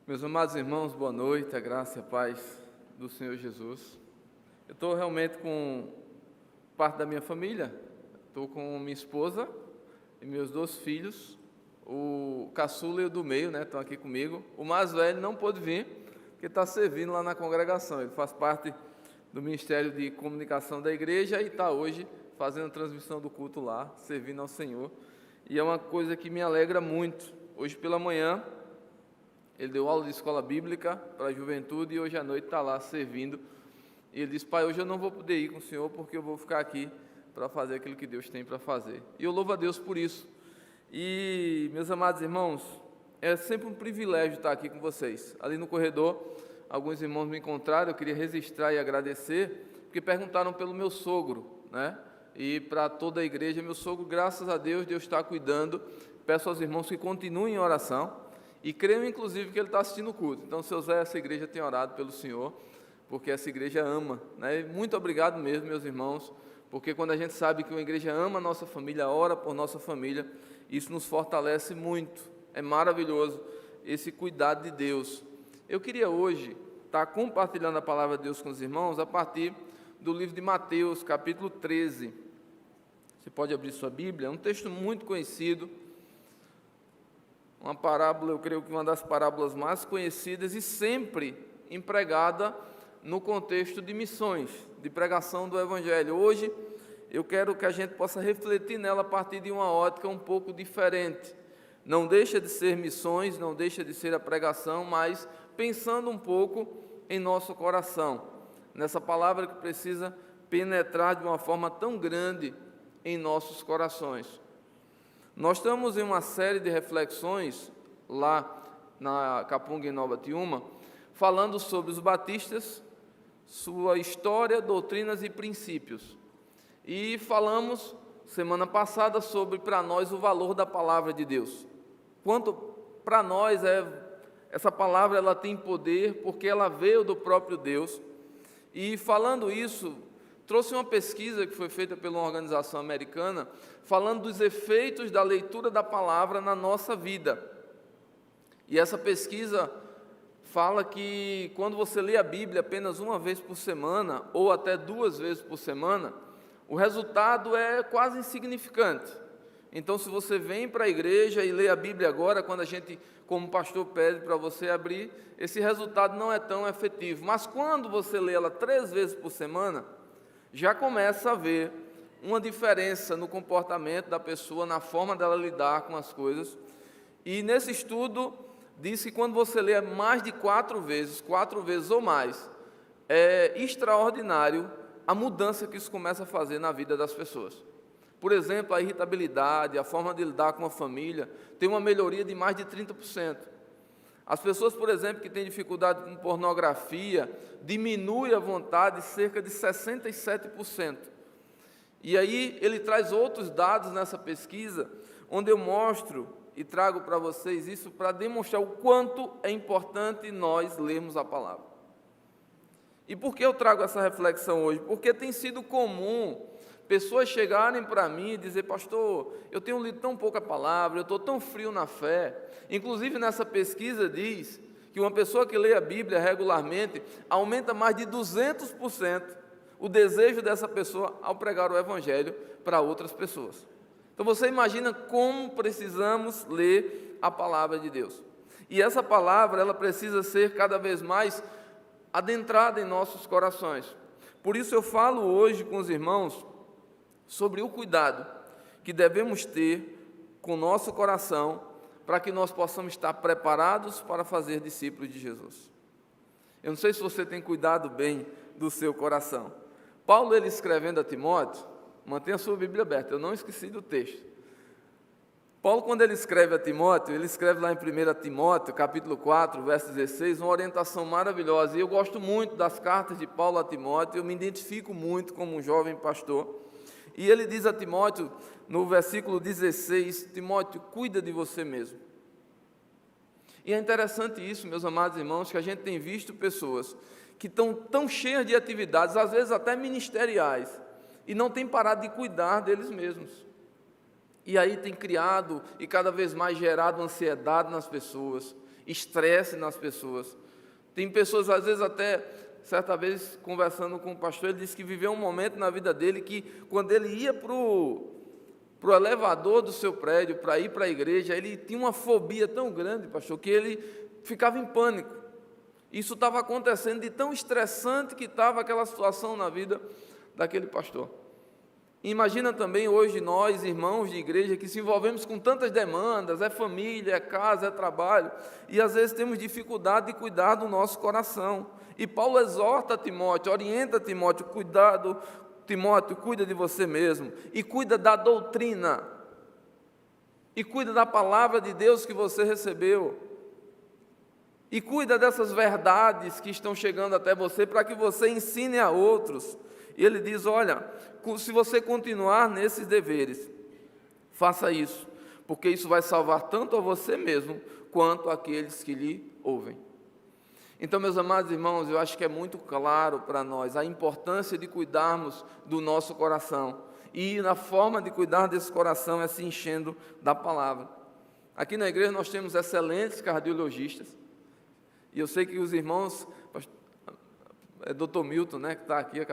Meus amados irmãos, boa noite, a graça e a paz do Senhor Jesus. Eu estou realmente com parte da minha família, estou com minha esposa e meus 2 filhos, o caçula e o do meio, estão aqui comigo. O mais velho não pôde vir, porque está servindo lá na congregação, ele faz parte do Ministério de Comunicação da igreja e está hoje fazendo a transmissão do culto lá, servindo ao Senhor. E é uma coisa que me alegra muito. Hoje pela manhã, ele deu aula de escola bíblica para a juventude e hoje à noite está lá servindo. E ele disse: pai, hoje eu não vou poder ir com o senhor porque eu vou ficar aqui para fazer aquilo que Deus tem para fazer. E eu louvo a Deus por isso. E, meus amados irmãos, é sempre um privilégio estar aqui com vocês. Ali no corredor, alguns irmãos me encontraram, eu queria registrar e agradecer, porque perguntaram pelo meu sogro, E para toda a igreja, meu sogro, graças a Deus, Deus está cuidando. Peço aos irmãos que continuem em oração. E creio, inclusive, que ele está assistindo o culto. Então, seu Zé, essa igreja tem orado pelo Senhor, porque essa igreja ama. E muito obrigado mesmo, meus irmãos, porque quando a gente sabe que uma igreja ama a nossa família, ora por nossa família, isso nos fortalece muito. É maravilhoso esse cuidado de Deus. Eu queria hoje estar compartilhando a palavra de Deus com os irmãos a partir do livro de Mateus, capítulo 13. Você pode abrir sua Bíblia, é um texto muito conhecido. Uma parábola, eu creio que uma das parábolas mais conhecidas e sempre empregada no contexto de missões, de pregação do Evangelho. Hoje, eu quero que a gente possa refletir nela a partir de uma ótica um pouco diferente. Não deixa de ser missões, não deixa de ser a pregação, mas pensando um pouco em nosso coração, nessa palavra que precisa penetrar de uma forma tão grande em nossos corações. Nós estamos em uma série de reflexões lá na Capunga, em Nova Tiúma, falando sobre os batistas, sua história, doutrinas e princípios. E falamos semana passada sobre, para nós, o valor da palavra de Deus. Quanto para nós essa palavra ela tem poder porque ela veio do próprio Deus. E falando isso, trouxe uma pesquisa que foi feita por uma organização americana, falando dos efeitos da leitura da palavra na nossa vida. E essa pesquisa fala que quando você lê a Bíblia apenas uma vez por semana, ou até 2 vezes por semana, o resultado é quase insignificante. Então, se você vem para a igreja e lê a Bíblia agora, quando a gente, como pastor, pede para você abrir, esse resultado não é tão efetivo. Mas quando você lê ela 3 vezes por semana, já começa a haver uma diferença no comportamento da pessoa, na forma dela lidar com as coisas. E nesse estudo, diz que quando você lê mais de 4 vezes ou mais, é extraordinário a mudança que isso começa a fazer na vida das pessoas. Por exemplo, a irritabilidade, a forma de lidar com a família, tem uma melhoria de mais de 30%. As pessoas, por exemplo, que têm dificuldade com pornografia, diminui a vontade cerca de 67%. E aí ele traz outros dados nessa pesquisa, onde eu mostro e trago para vocês isso para demonstrar o quanto é importante nós lermos a palavra. E por que eu trago essa reflexão hoje? Porque tem sido comum pessoas chegarem para mim e dizer: pastor, eu tenho lido tão pouca palavra, eu estou tão frio na fé. Inclusive nessa pesquisa diz que uma pessoa que lê a Bíblia regularmente aumenta mais de 200% o desejo dessa pessoa ao pregar o Evangelho para outras pessoas. Então você imagina como precisamos ler a palavra de Deus. E essa palavra ela precisa ser cada vez mais adentrada em nossos corações. Por isso eu falo hoje com os irmãos sobre o cuidado que devemos ter com o nosso coração para que nós possamos estar preparados para fazer discípulos de Jesus. Eu não sei se você tem cuidado bem do seu coração. Paulo, ele escrevendo a Timóteo, mantenha a sua Bíblia aberta, eu não esqueci do texto. Paulo, quando ele escreve a Timóteo, ele escreve lá em 1 Timóteo, capítulo 4, verso 16, uma orientação maravilhosa. E eu gosto muito das cartas de Paulo a Timóteo, eu me identifico muito como um jovem pastor. E ele diz a Timóteo, no versículo 16, Timóteo, cuida de você mesmo. E é interessante isso, meus amados irmãos, que a gente tem visto pessoas que estão tão cheias de atividades, às vezes até ministeriais, e não têm parado de cuidar deles mesmos. E aí tem criado e cada vez mais gerado ansiedade nas pessoas, estresse nas pessoas. Tem pessoas, às vezes até, certa vez, conversando com o pastor, ele disse que viveu um momento na vida dele que, quando ele ia para o elevador do seu prédio, para ir para a igreja, ele tinha uma fobia tão grande, pastor, que ele ficava em pânico. Isso estava acontecendo de tão estressante que estava aquela situação na vida daquele pastor. Imagina também hoje nós, irmãos de igreja, que se envolvemos com tantas demandas, é família, é casa, é trabalho, e às vezes temos dificuldade de cuidar do nosso coração. E Paulo exorta Timóteo, orienta Timóteo, cuidado, Timóteo, cuida de você mesmo, e cuida da doutrina, e cuida da palavra de Deus que você recebeu, e cuida dessas verdades que estão chegando até você, para que você ensine a outros. E ele diz, olha, se você continuar nesses deveres, faça isso, porque isso vai salvar tanto a você mesmo, quanto aqueles que lhe ouvem. Então, meus amados irmãos, eu acho que é muito claro para nós a importância de cuidarmos do nosso coração, e a forma de cuidar desse coração é se enchendo da palavra. Aqui na igreja nós temos excelentes cardiologistas, e eu sei que os irmãos, Dr. Milton, que está aqui,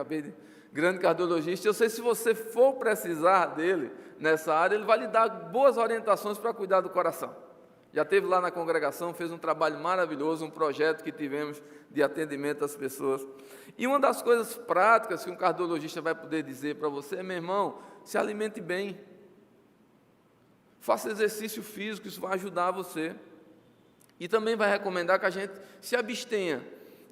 grande cardiologista, eu sei que se você for precisar dele nessa área, ele vai lhe dar boas orientações para cuidar do coração. Já esteve lá na congregação, fez um trabalho maravilhoso, um projeto que tivemos de atendimento às pessoas. E uma das coisas práticas que um cardiologista vai poder dizer para você, meu irmão, se alimente bem, faça exercício físico, isso vai ajudar você. E também vai recomendar que a gente se abstenha,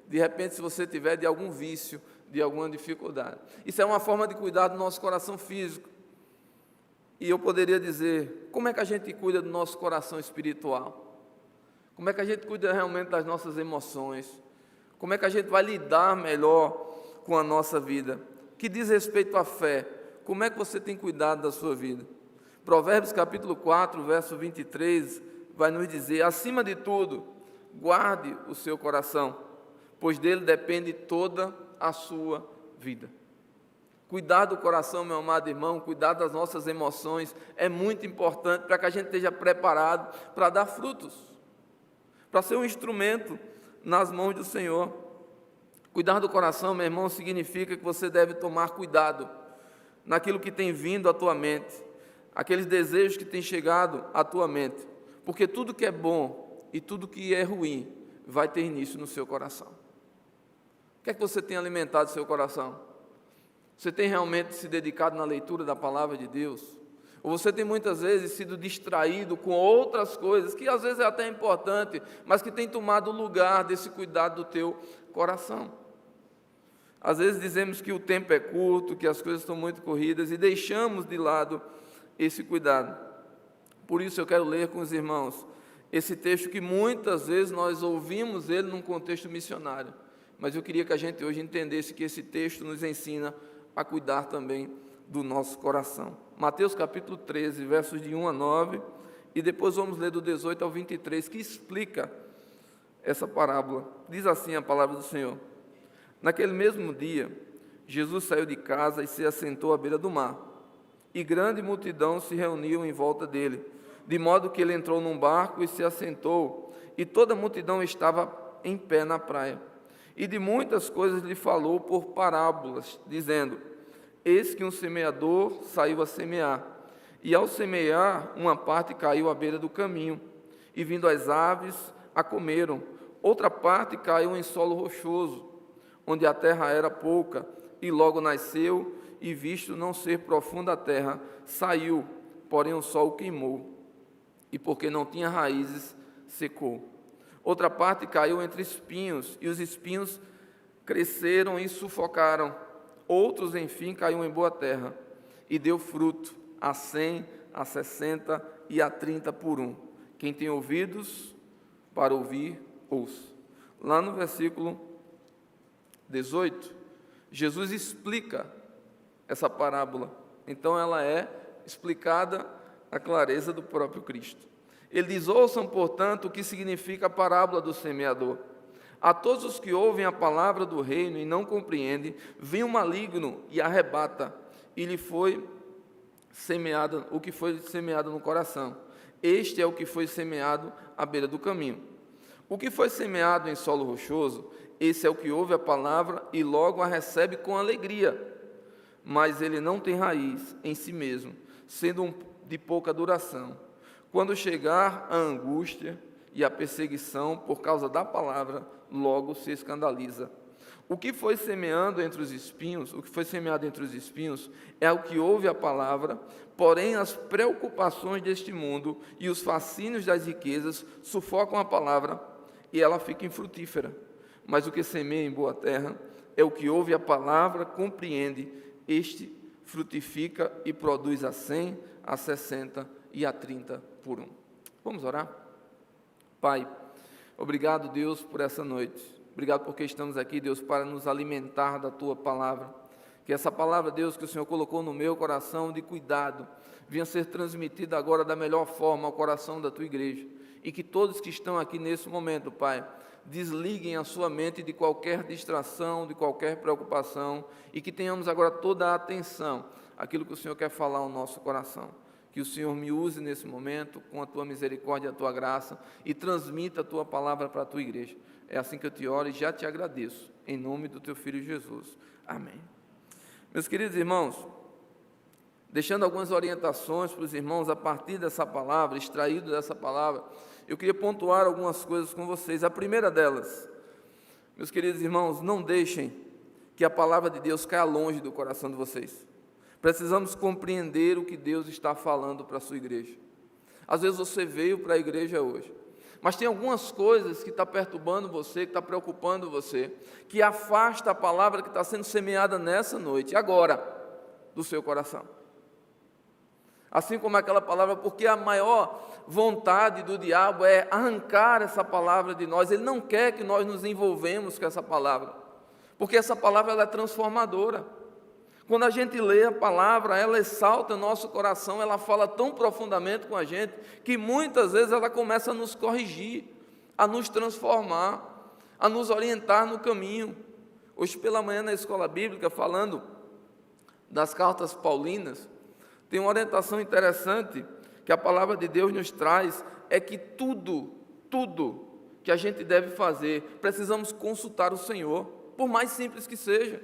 de repente, se você tiver de algum vício, de alguma dificuldade. Isso é uma forma de cuidar do nosso coração físico. E eu poderia dizer, como é que a gente cuida do nosso coração espiritual? Como é que a gente cuida realmente das nossas emoções? Como é que a gente vai lidar melhor com a nossa vida? Que diz respeito à fé, como é que você tem cuidado da sua vida? Provérbios capítulo 4, verso 23, vai nos dizer, acima de tudo, guarde o seu coração, pois dele depende toda a sua vida. Cuidar do coração, meu amado irmão, cuidar das nossas emoções é muito importante para que a gente esteja preparado para dar frutos, para ser um instrumento nas mãos do Senhor. Cuidar do coração, meu irmão, significa que você deve tomar cuidado naquilo que tem vindo à tua mente, aqueles desejos que têm chegado à tua mente, porque tudo que é bom e tudo que é ruim vai ter início no seu coração. O que é que você tem alimentado o seu coração? Você tem realmente se dedicado na leitura da palavra de Deus? Ou você tem muitas vezes sido distraído com outras coisas, que às vezes é até importante, mas que tem tomado o lugar desse cuidado do teu coração? Às vezes dizemos que o tempo é curto, que as coisas estão muito corridas e deixamos de lado esse cuidado. Por isso eu quero ler com os irmãos esse texto que muitas vezes nós ouvimos ele num contexto missionário, mas eu queria que a gente hoje entendesse que esse texto nos ensina a cuidar também do nosso coração. Mateus capítulo 13, versos de 1 a 9, e depois vamos ler do 18 ao 23, que explica essa parábola. Diz assim a palavra do Senhor: naquele mesmo dia, Jesus saiu de casa e se assentou à beira do mar, e grande multidão se reuniu em volta dele, de modo que ele entrou num barco e se assentou, e toda a multidão estava em pé na praia. E de muitas coisas lhe falou por parábolas, dizendo: eis que um semeador saiu a semear, e ao semear, uma parte caiu à beira do caminho, e vindo as aves, a comeram. Outra parte caiu em solo rochoso, onde a terra era pouca, e logo nasceu, e visto não ser profunda a terra, saiu, porém o sol o queimou, e porque não tinha raízes, secou. Outra parte caiu entre espinhos, e os espinhos cresceram e sufocaram. Outros, enfim, caiu em boa terra, e deu fruto, a 100, a 60 e a 30 por um. Quem tem ouvidos para ouvir, ouça. Lá no versículo 18, Jesus explica essa parábola. Então ela é explicada à clareza do próprio Cristo. Ele diz: ouçam, portanto, o que significa a parábola do semeador. A todos os que ouvem a palavra do reino e não compreendem, vem o maligno e arrebata, e lhe foi semeado o que foi semeado no coração. Este é o que foi semeado à beira do caminho. O que foi semeado em solo rochoso, esse é o que ouve a palavra e logo a recebe com alegria, mas ele não tem raiz em si mesmo, sendo de pouca duração. Quando chegar a angústia e a perseguição por causa da palavra, logo se escandaliza. O que foi semeado entre os espinhos é o que ouve a palavra, porém as preocupações deste mundo e os fascínios das riquezas sufocam a palavra e ela fica infrutífera. Mas o que semeia em boa terra é o que ouve a palavra, compreende, este frutifica e produz a 100, a 60 e a 30 por um. Vamos orar? Pai, obrigado, Deus, por essa noite. Obrigado porque estamos aqui, Deus, para nos alimentar da Tua palavra. Que essa palavra, Deus, que o Senhor colocou no meu coração de cuidado, venha ser transmitida agora da melhor forma ao coração da Tua igreja. E que todos que estão aqui nesse momento, Pai, desliguem a sua mente de qualquer distração, de qualquer preocupação, e que tenhamos agora toda a atenção àquilo que o Senhor quer falar ao nosso coração. Que o Senhor me use nesse momento com a Tua misericórdia e a Tua graça e transmita a Tua palavra para a Tua igreja. É assim que eu te oro e já te agradeço, em nome do Teu Filho Jesus. Amém. Meus queridos irmãos, deixando algumas orientações para os irmãos a partir dessa palavra, extraído dessa palavra, eu queria pontuar algumas coisas com vocês. A primeira delas, meus queridos irmãos, não deixem que a palavra de Deus caia longe do coração de vocês. Precisamos compreender o que Deus está falando para a sua igreja. Às vezes você veio para a igreja hoje, mas tem algumas coisas que estão perturbando você, que estão preocupando você, que afasta a palavra que está sendo semeada nessa noite, agora, do seu coração. Assim como aquela palavra, porque a maior vontade do diabo é arrancar essa palavra de nós. Ele não quer que nós nos envolvemos com essa palavra, porque essa palavra ela é transformadora. Quando a gente lê a palavra, ela exalta o nosso coração, ela fala tão profundamente com a gente, que muitas vezes ela começa a nos corrigir, a nos transformar, a nos orientar no caminho. Hoje pela manhã na escola bíblica, falando das cartas paulinas, tem uma orientação interessante que a palavra de Deus nos traz, é que tudo que a gente deve fazer, precisamos consultar o Senhor, por mais simples que seja.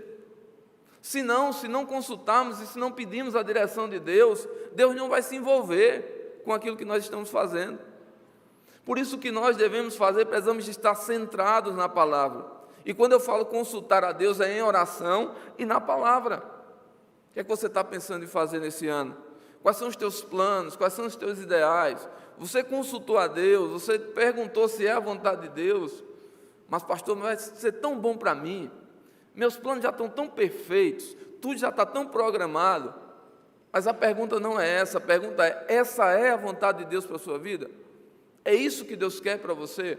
Se não consultarmos e se não pedirmos a direção de Deus, Deus não vai se envolver com aquilo que nós estamos fazendo. Por isso que nós devemos fazer, precisamos estar centrados na palavra. E quando eu falo consultar a Deus, é em oração e na palavra. O que é que você está pensando em fazer nesse ano? Quais são os teus planos? Quais são os teus ideais? Você consultou a Deus? Você perguntou se é a vontade de Deus? Mas pastor, vai ser tão bom para mim. Meus planos já estão tão perfeitos, tudo já está tão programado. Mas a pergunta não é essa, a pergunta é: essa é a vontade de Deus para a sua vida? É isso que Deus quer para você?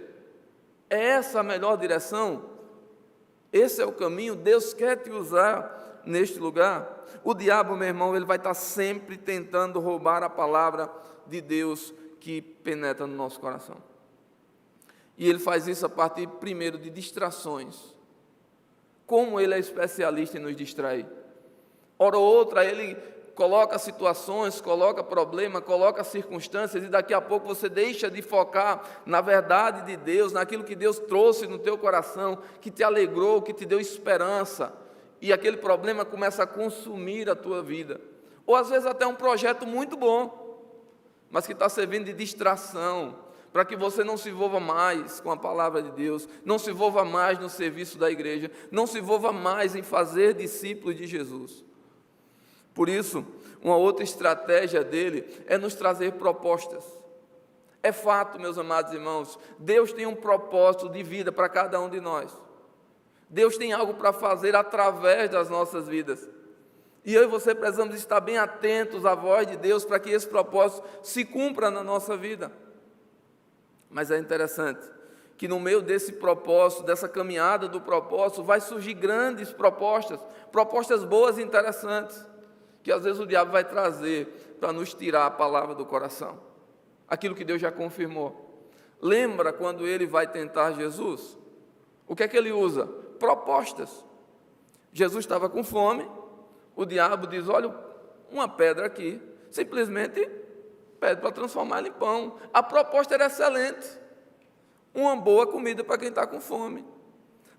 É essa a melhor direção? Esse é o caminho? Deus quer te usar neste lugar? O diabo, meu irmão, ele vai estar sempre tentando roubar a palavra de Deus que penetra no nosso coração. E ele faz isso a partir, primeiro, de distrações. Como ele é especialista em nos distrair. Hora ou outra, ele coloca situações, coloca problema, coloca circunstâncias, e daqui a pouco você deixa de focar na verdade de Deus, naquilo que Deus trouxe no teu coração, que te alegrou, que te deu esperança, e aquele problema começa a consumir a tua vida. Ou às vezes até um projeto muito bom, mas que está servindo de distração, para que você não se envolva mais com a palavra de Deus, não se envolva mais no serviço da igreja, não se envolva mais em fazer discípulos de Jesus. Por isso, uma outra estratégia dele é nos trazer propostas. É fato, meus amados irmãos, Deus tem um propósito de vida para cada um de nós. Deus tem algo para fazer através das nossas vidas. E eu e você precisamos estar bem atentos à voz de Deus para que esse propósito se cumpra na nossa vida. Mas é interessante que no meio desse propósito, dessa caminhada do propósito, vai surgir grandes propostas boas e interessantes, que às vezes o diabo vai trazer para nos tirar a palavra do coração, aquilo que Deus já confirmou. Lembra quando ele vai tentar Jesus? O que é que ele usa? Propostas. Jesus estava com fome, o diabo diz: olha, uma pedra aqui, simplesmente pede para transformar em pão. A proposta era excelente. uma boa comida para quem está com fome.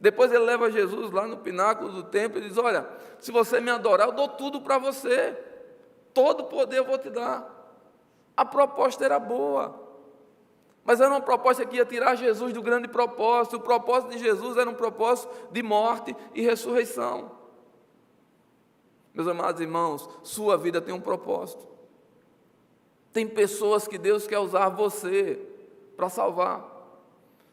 Depois ele leva Jesus lá no pináculo do templo e diz: olha, se você me adorar, eu dou tudo para você, todo poder eu vou te dar. A proposta era boa, mas era uma proposta que ia tirar Jesus do grande propósito. O propósito de Jesus era um propósito de morte e ressurreição. Meus amados irmãos, sua vida tem um propósito. Tem pessoas que Deus quer usar você para salvar.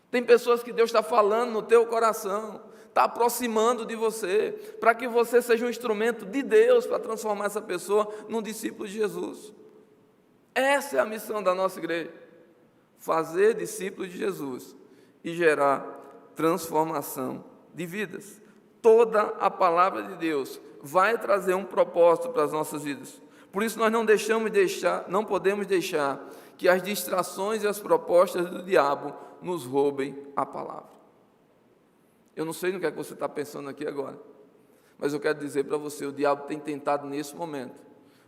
Tem pessoas que Deus está falando no teu coração, está aproximando de você, para que você seja um instrumento de Deus para transformar essa pessoa num discípulo de Jesus. Essa é a missão da nossa igreja: fazer discípulos de Jesus e gerar transformação de vidas. Toda a palavra de Deus vai trazer um propósito para as nossas vidas. Por isso nós não podemos deixar que as distrações e as propostas do diabo nos roubem a palavra. Eu não sei no que é que você está pensando aqui agora, mas eu quero dizer para você, o diabo tem tentado nesse momento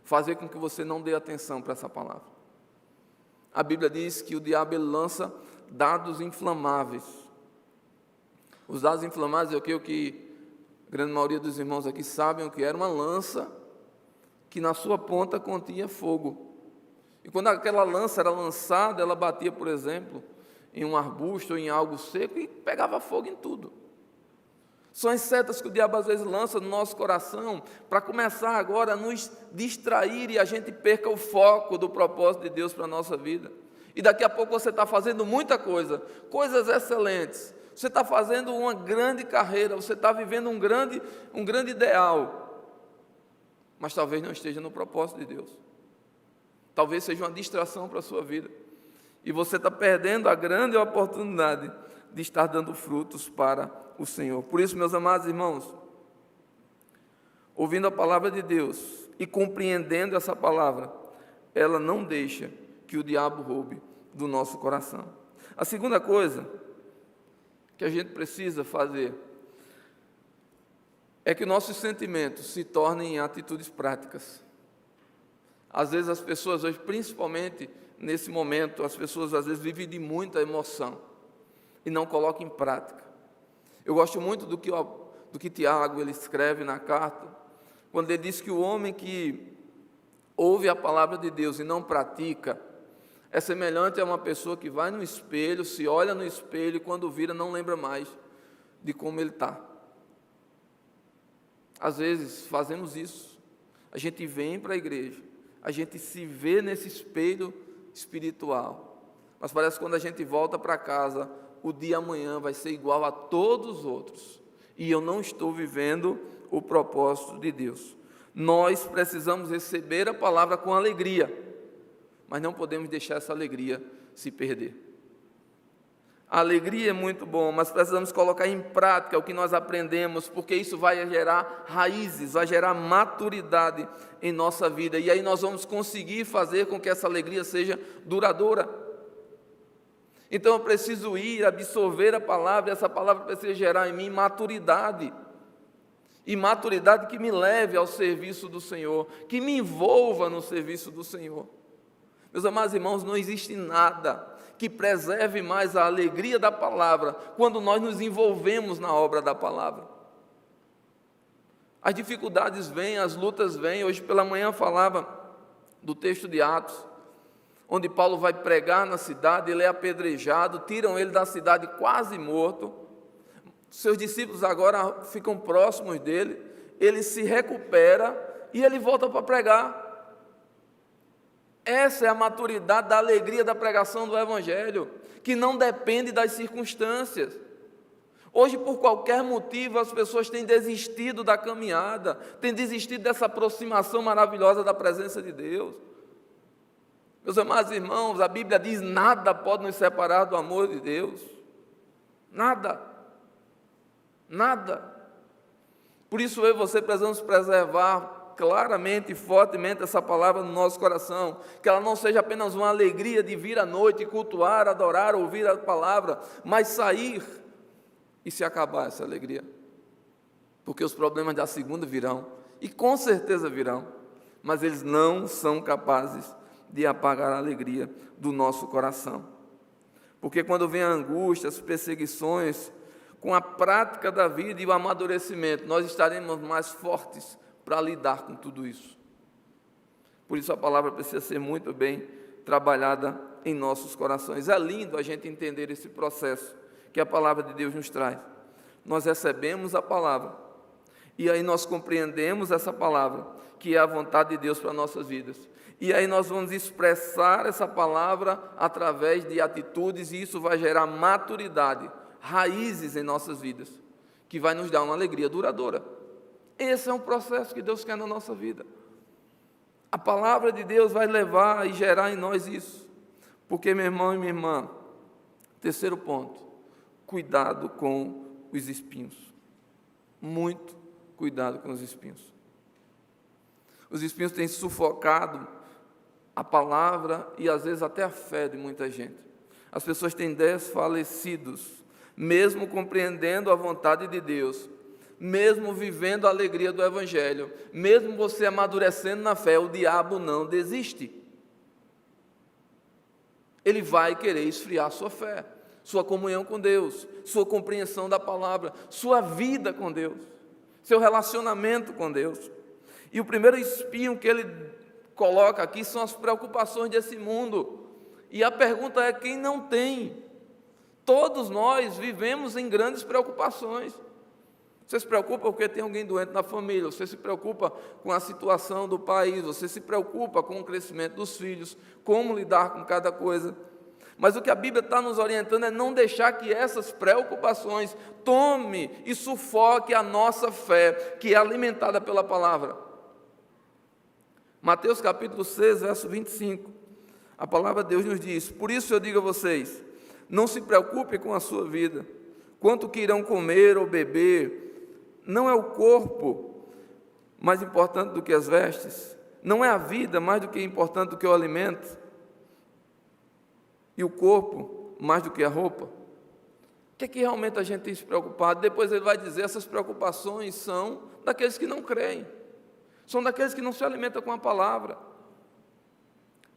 fazer com que você não dê atenção para essa palavra. A Bíblia diz que o diabo ele lança dados inflamáveis. Os dados inflamáveis é o que a grande maioria dos irmãos aqui sabem o que era: uma lança que na sua ponta continha fogo. E quando aquela lança era lançada, ela batia, por exemplo, em um arbusto ou em algo seco e pegava fogo em tudo. São as setas que o diabo às vezes lança no nosso coração para começar agora a nos distrair e a gente perca o foco do propósito de Deus para a nossa vida. E daqui a pouco você está fazendo muita coisa, coisas excelentes, você está fazendo uma grande carreira, você está vivendo um grande ideal, mas talvez não esteja no propósito de Deus. Talvez seja uma distração para a sua vida. E você está perdendo a grande oportunidade de estar dando frutos para o Senhor. Por isso, meus amados irmãos, ouvindo a palavra de Deus e compreendendo essa palavra, ela não deixa que o diabo roube do nosso coração. A segunda coisa que a gente precisa fazer é que nossos sentimentos se tornem em atitudes práticas. Às vezes as pessoas hoje, principalmente nesse momento, as pessoas às vezes vivem de muita emoção e não colocam em prática. Eu gosto muito do que Tiago ele escreve na carta, quando ele diz que o homem que ouve a palavra de Deus e não pratica é semelhante a uma pessoa que vai no espelho, se olha no espelho e quando vira não lembra mais de como ele está. Às vezes fazemos isso, a gente vem para a igreja, a gente se vê nesse espelho espiritual, mas parece que quando a gente volta para casa, o dia amanhã vai ser igual a todos os outros, e eu não estou vivendo o propósito de Deus. Nós precisamos receber a palavra com alegria, mas não podemos deixar essa alegria se perder. A alegria é muito bom, mas precisamos colocar em prática o que nós aprendemos, porque isso vai gerar raízes, vai gerar maturidade em nossa vida, e aí nós vamos conseguir fazer com que essa alegria seja duradoura. Então eu preciso ir, absorver a palavra, e essa palavra precisa gerar em mim maturidade, e maturidade que me leve ao serviço do Senhor, que me envolva no serviço do Senhor. Meus amados irmãos, não existe nada que preserve mais a alegria da palavra quando nós nos envolvemos na obra da palavra. As dificuldades vêm, as lutas vêm. Hoje pela manhã falava do texto de Atos, onde Paulo vai pregar na cidade, ele é apedrejado, tiram ele da cidade quase morto. Seus discípulos agora ficam próximos dele, ele se recupera e ele volta para pregar. Essa é a maturidade da alegria da pregação do Evangelho, que não depende das circunstâncias. Hoje, por qualquer motivo, as pessoas têm desistido da caminhada, têm desistido dessa aproximação maravilhosa da presença de Deus. Meus amados irmãos, a Bíblia diz: nada pode nos separar do amor de Deus. Nada. Nada. Por isso eu e você precisamos preservar claramente e fortemente essa palavra no nosso coração, que ela não seja apenas uma alegria de vir à noite, cultuar, adorar, ouvir a palavra, mas sair e se acabar essa alegria, porque os problemas da segunda virão, e com certeza virão, mas eles não são capazes de apagar a alegria do nosso coração. Porque quando vem a angústia, as perseguições, com a prática da vida e o amadurecimento, nós estaremos mais fortes para lidar com tudo isso. Por isso a palavra precisa ser muito bem trabalhada em nossos corações. É lindo a gente entender esse processo que a palavra de Deus nos traz. Nós recebemos a palavra e aí nós compreendemos essa palavra, que é a vontade de Deus para nossas vidas. E aí nós vamos expressar essa palavra através de atitudes e isso vai gerar maturidade, raízes em nossas vidas, que vai nos dar uma alegria duradoura. Esse é um processo que Deus quer na nossa vida. A palavra de Deus vai levar e gerar em nós isso. Porque, meu irmão e minha irmã, terceiro ponto, cuidado com os espinhos. Muito cuidado com os espinhos. Os espinhos têm sufocado a palavra e às vezes até a fé de muita gente. As pessoas têm desfalecidos, mesmo compreendendo a vontade de Deus, mesmo vivendo a alegria do Evangelho, mesmo você amadurecendo na fé, o diabo não desiste. Ele vai querer esfriar sua fé, sua comunhão com Deus, sua compreensão da palavra, sua vida com Deus, seu relacionamento com Deus. E o primeiro espinho que ele coloca aqui são as preocupações desse mundo. E a pergunta é: quem não tem? Todos nós vivemos em grandes preocupações. Você se preocupa porque tem alguém doente na família, você se preocupa com a situação do país, você se preocupa com o crescimento dos filhos, como lidar com cada coisa. Mas o que a Bíblia está nos orientando é não deixar que essas preocupações tome e sufoque a nossa fé, que é alimentada pela palavra. Mateus capítulo 6, verso 25, a palavra de Deus nos diz: por isso eu digo a vocês, não se preocupe com a sua vida, quanto que irão comer ou beber. Não é o corpo mais importante do que as vestes? Não é a vida mais do que importante do que o alimento? E o corpo mais do que a roupa? O que é que realmente a gente tem se preocupado? Depois ele vai dizer: essas preocupações são daqueles que não creem, são daqueles que não se alimentam com a palavra.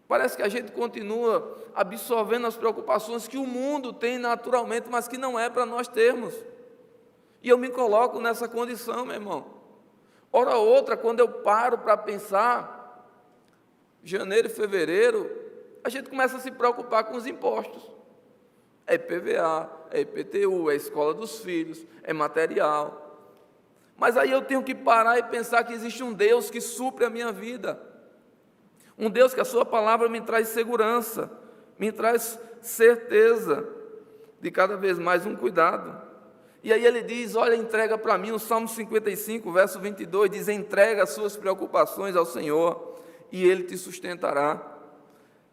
Parece que a gente continua absorvendo as preocupações que o mundo tem naturalmente, mas que não é para nós termos. E eu me coloco nessa condição, meu irmão. Hora ou outra, quando eu paro para pensar, janeiro e fevereiro, a gente começa a se preocupar com os impostos. É IPVA, é IPTU, é escola dos filhos, é material. Mas aí eu tenho que parar e pensar que existe um Deus que supre a minha vida. Um Deus que a sua palavra me traz segurança, me traz certeza de cada vez mais um cuidado. E aí ele diz: olha, entrega para mim, o Salmo 55, verso 22, diz: entrega as suas preocupações ao Senhor e Ele te sustentará.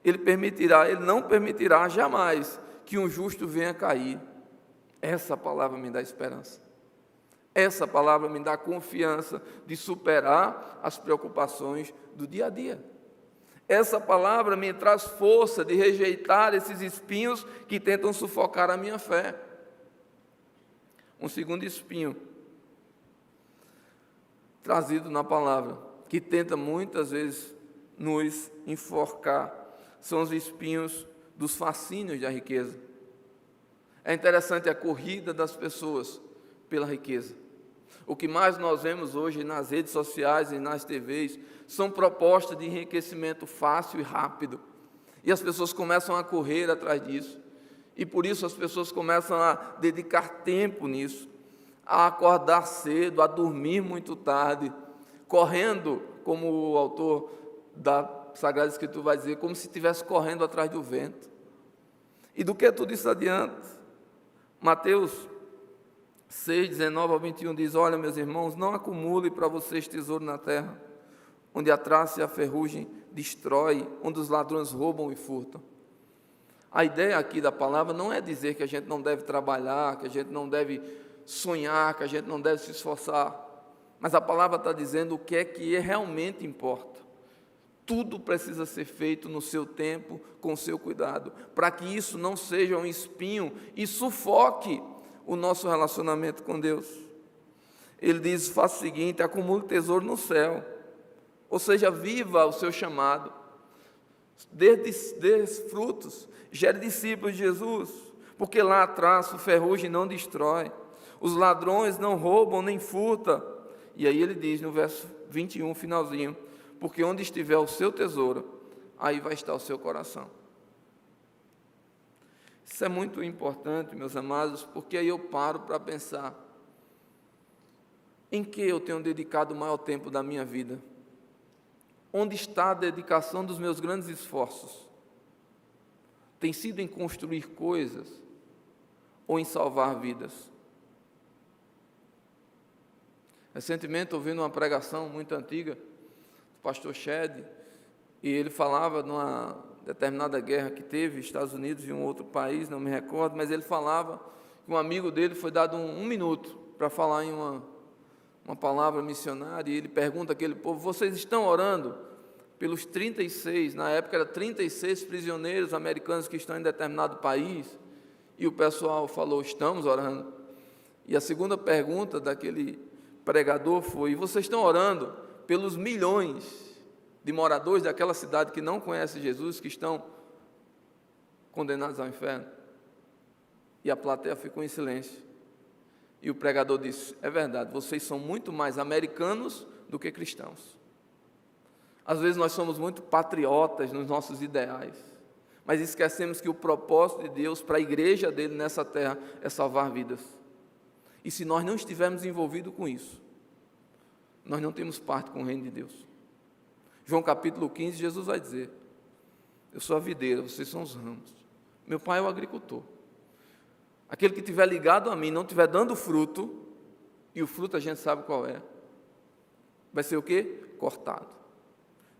Ele não permitirá jamais que um justo venha cair. Essa palavra me dá esperança. Essa palavra me dá confiança de superar as preocupações do dia a dia. Essa palavra me traz força de rejeitar esses espinhos que tentam sufocar a minha fé. Um segundo espinho trazido na palavra, que tenta muitas vezes nos enforcar, são os espinhos dos fascínios da riqueza. É interessante a corrida das pessoas pela riqueza. O que mais nós vemos hoje nas redes sociais e nas TVs são propostas de enriquecimento fácil e rápido. E as pessoas começam a correr atrás disso. E por isso as pessoas começam a dedicar tempo nisso, a acordar cedo, a dormir muito tarde, correndo, como o autor da Sagrada Escritura vai dizer, como se estivesse correndo atrás do vento. E do que tudo isso adianta? Mateus 6, 19 ao 21 diz: olha, meus irmãos, não acumule para vocês tesouro na terra, onde a traça e a ferrugem destrói, onde os ladrões roubam e furtam. A ideia aqui da palavra não é dizer que a gente não deve trabalhar, que a gente não deve sonhar, que a gente não deve se esforçar, mas a palavra está dizendo o que realmente importa. Tudo precisa ser feito no seu tempo, com o seu cuidado, para que isso não seja um espinho e sufoque o nosso relacionamento com Deus. Ele diz: faça o seguinte, acumule tesouro no céu, ou seja, viva o seu chamado. dê frutos, gere discípulos de Jesus, porque lá atrás o ferrugem não destrói, os ladrões não roubam nem furtam. E aí ele diz no verso 21, finalzinho, porque onde estiver o seu tesouro, aí vai estar o seu coração. Isso é muito importante, meus amados, porque aí eu paro para pensar, em que eu tenho dedicado o maior tempo da minha vida? Onde está a dedicação dos meus grandes esforços? Tem sido em construir coisas ou em salvar vidas? Recentemente, ouvindo uma pregação muito antiga do pastor Shed, e ele falava de uma determinada guerra que teve, Estados Unidos e um outro país, não me recordo, mas ele falava que um amigo dele foi dado um minuto para falar em uma palavra missionária, e ele pergunta àquele povo: vocês estão orando pelos 36, na época era 36 prisioneiros americanos que estão em determinado país? E o pessoal falou: estamos orando. E a segunda pergunta daquele pregador foi: e vocês estão orando pelos milhões de moradores daquela cidade que não conhecem Jesus, que estão condenados ao inferno? E a plateia ficou em silêncio. E o pregador disse: é verdade, vocês são muito mais americanos do que cristãos. Às vezes nós somos muito patriotas nos nossos ideais, mas esquecemos que o propósito de Deus para a igreja dele nessa terra é salvar vidas. E se nós não estivermos envolvidos com isso, nós não temos parte com o reino de Deus. João capítulo 15, Jesus vai dizer: eu sou a videira, vocês são os ramos. Meu pai é o agricultor. Aquele que estiver ligado a mim, não estiver dando fruto, e o fruto a gente sabe qual é, vai ser o quê? Cortado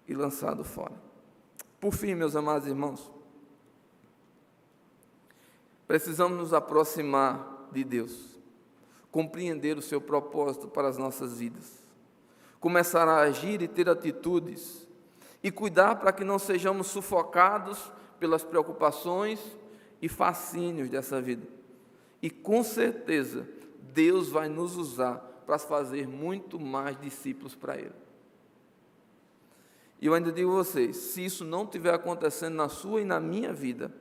e lançado fora. Por fim, meus amados irmãos, precisamos nos aproximar de Deus, compreender o seu propósito para as nossas vidas, começar a agir e ter atitudes, e cuidar para que não sejamos sufocados pelas preocupações e fascínios dessa vida. E com certeza, Deus vai nos usar para fazer muito mais discípulos para Ele. E eu ainda digo a vocês, se isso não estiver acontecendo na sua e na minha vida,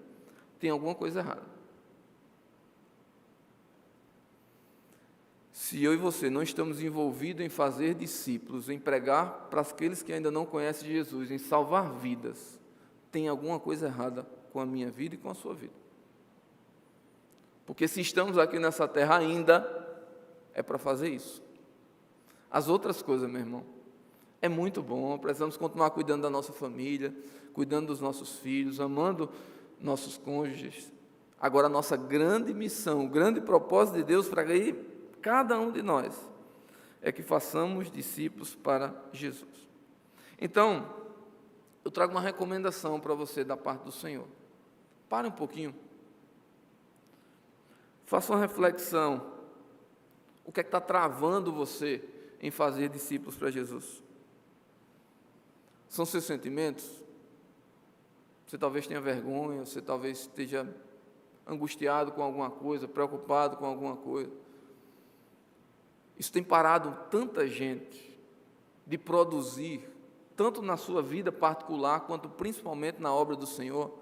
tem alguma coisa errada. Se eu e você não estamos envolvidos em fazer discípulos, em pregar para aqueles que ainda não conhecem Jesus, em salvar vidas, tem alguma coisa errada com a minha vida e com a sua vida. Porque se estamos aqui nessa terra ainda, é para fazer isso. As outras coisas, meu irmão, é muito bom, precisamos continuar cuidando da nossa família, cuidando dos nossos filhos, amando nossos cônjuges. Agora, a nossa grande missão, o grande propósito de Deus para cada um de nós, é que façamos discípulos para Jesus. Então, eu trago uma recomendação para você da parte do Senhor. Pare um pouquinho. Faça uma reflexão. O que é que está travando você em fazer discípulos para Jesus? São seus sentimentos? Você talvez tenha vergonha, você talvez esteja angustiado com alguma coisa, preocupado com alguma coisa. Isso tem parado tanta gente de produzir, tanto na sua vida particular, quanto principalmente na obra do Senhor.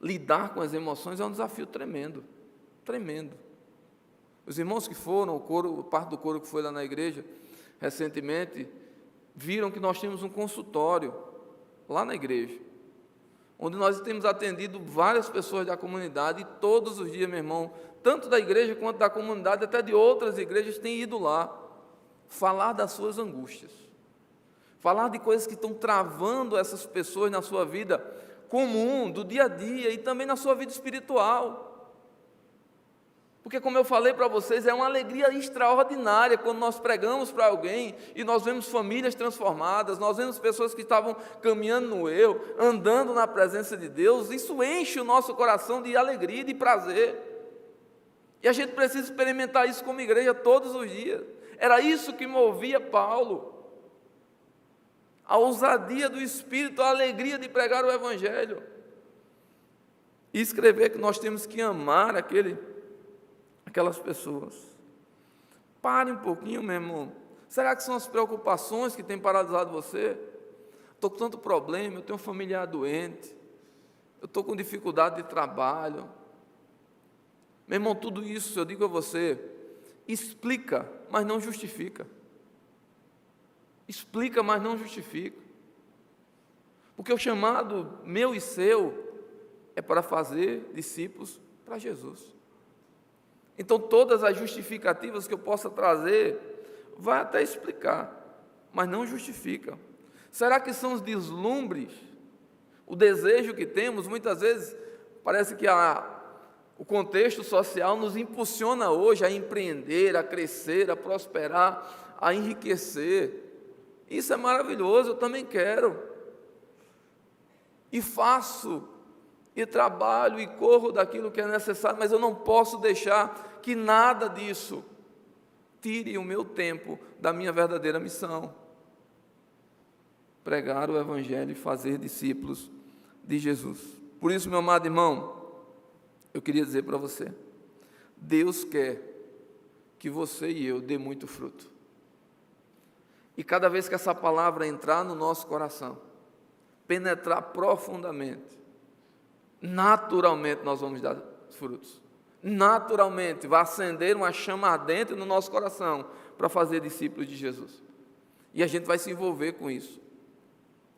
Lidar com as emoções é um desafio tremendo, tremendo. Os irmãos que foram, parte do coro que foi lá na igreja, recentemente, viram que nós tínhamos um consultório lá na igreja, onde nós temos atendido várias pessoas da comunidade, e todos os dias, meu irmão, tanto da igreja quanto da comunidade, até de outras igrejas, têm ido lá falar das suas angústias, falar de coisas que estão travando essas pessoas na sua vida comum, do dia a dia, e também na sua vida espiritual. Porque, como eu falei para vocês, é uma alegria extraordinária quando nós pregamos para alguém e nós vemos famílias transformadas, nós vemos pessoas que estavam caminhando no eu, andando na presença de Deus. Isso enche o nosso coração de alegria e de prazer. E a gente precisa experimentar isso como igreja todos os dias. Era isso que movia Paulo. A ousadia do Espírito, a alegria de pregar o Evangelho. E escrever que nós temos que amar aquelas pessoas. Pare um pouquinho, meu irmão. Será que são as preocupações que têm paralisado você? estou com tanto problema, eu tenho um familiar doente, eu estou com dificuldade de trabalho. Meu irmão, tudo isso, eu digo a você, explica, mas não justifica. Explica, mas não justifica. Porque o chamado meu e seu é para fazer discípulos para Jesus. Então, todas as justificativas que eu possa trazer, vai até explicar, mas não justifica. Será que são os deslumbres, o desejo que temos? Muitas vezes, parece que o contexto social nos impulsiona hoje a empreender, a crescer, a prosperar, a enriquecer. Isso é maravilhoso, eu também quero. E faço, e trabalho, e corro daquilo que é necessário, mas eu não posso deixar que nada disso tire o meu tempo da minha verdadeira missão: pregar o Evangelho e fazer discípulos de Jesus. Por isso, meu amado irmão, eu queria dizer para você, Deus quer que você e eu dê muito fruto. E cada vez que essa palavra entrar no nosso coração, penetrar profundamente, naturalmente nós vamos dar frutos. Naturalmente vai acender uma chama ardente no nosso coração para fazer discípulos de Jesus. E a gente vai se envolver com isso.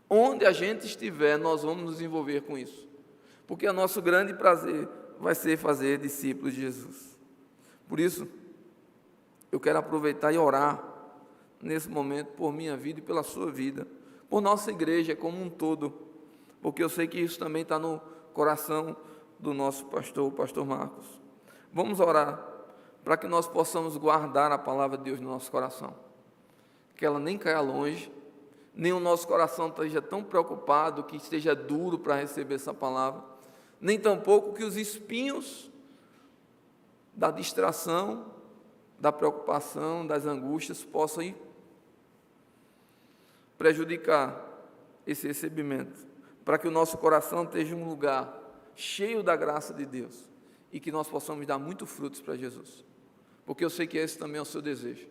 Onde a gente estiver, nós vamos nos envolver com isso. Porque o nosso grande prazer vai ser fazer discípulos de Jesus. Por isso, eu quero aproveitar e orar nesse momento por minha vida e pela sua vida, por nossa igreja como um todo, porque eu sei que isso também está no coração do nosso pastor, o pastor Marcos. Vamos orar para que nós possamos guardar a palavra de Deus no nosso coração, que ela nem caia longe, nem o nosso coração esteja tão preocupado que esteja duro para receber essa palavra, nem tampouco que os espinhos da distração, da preocupação, das angústias possam ir prejudicar esse recebimento, para que o nosso coração esteja um lugar cheio da graça de Deus e que nós possamos dar muitos frutos para Jesus, porque eu sei que esse também é o seu desejo,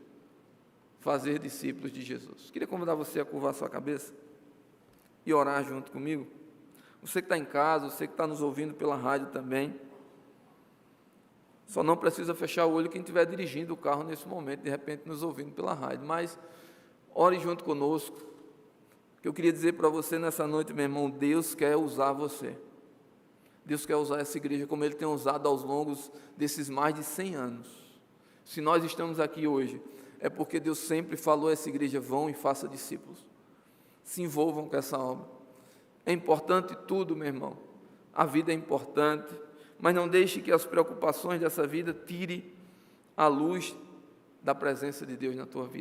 fazer discípulos de Jesus. Queria convidar você a curvar sua cabeça e orar junto comigo. Você que está em casa, você que está nos ouvindo pela rádio também, só não precisa fechar o olho quem estiver dirigindo o carro nesse momento, de repente nos ouvindo pela rádio, mas ore junto conosco. Que eu queria dizer para você nessa noite, meu irmão, Deus quer usar você. Deus quer usar essa igreja como Ele tem usado ao longo desses mais de 100 anos. Se nós estamos aqui hoje, é porque Deus sempre falou a essa igreja: vão e façam discípulos. Se envolvam com essa obra. É importante tudo, meu irmão. A vida é importante, mas não deixe que as preocupações dessa vida tire a luz da presença de Deus na tua vida.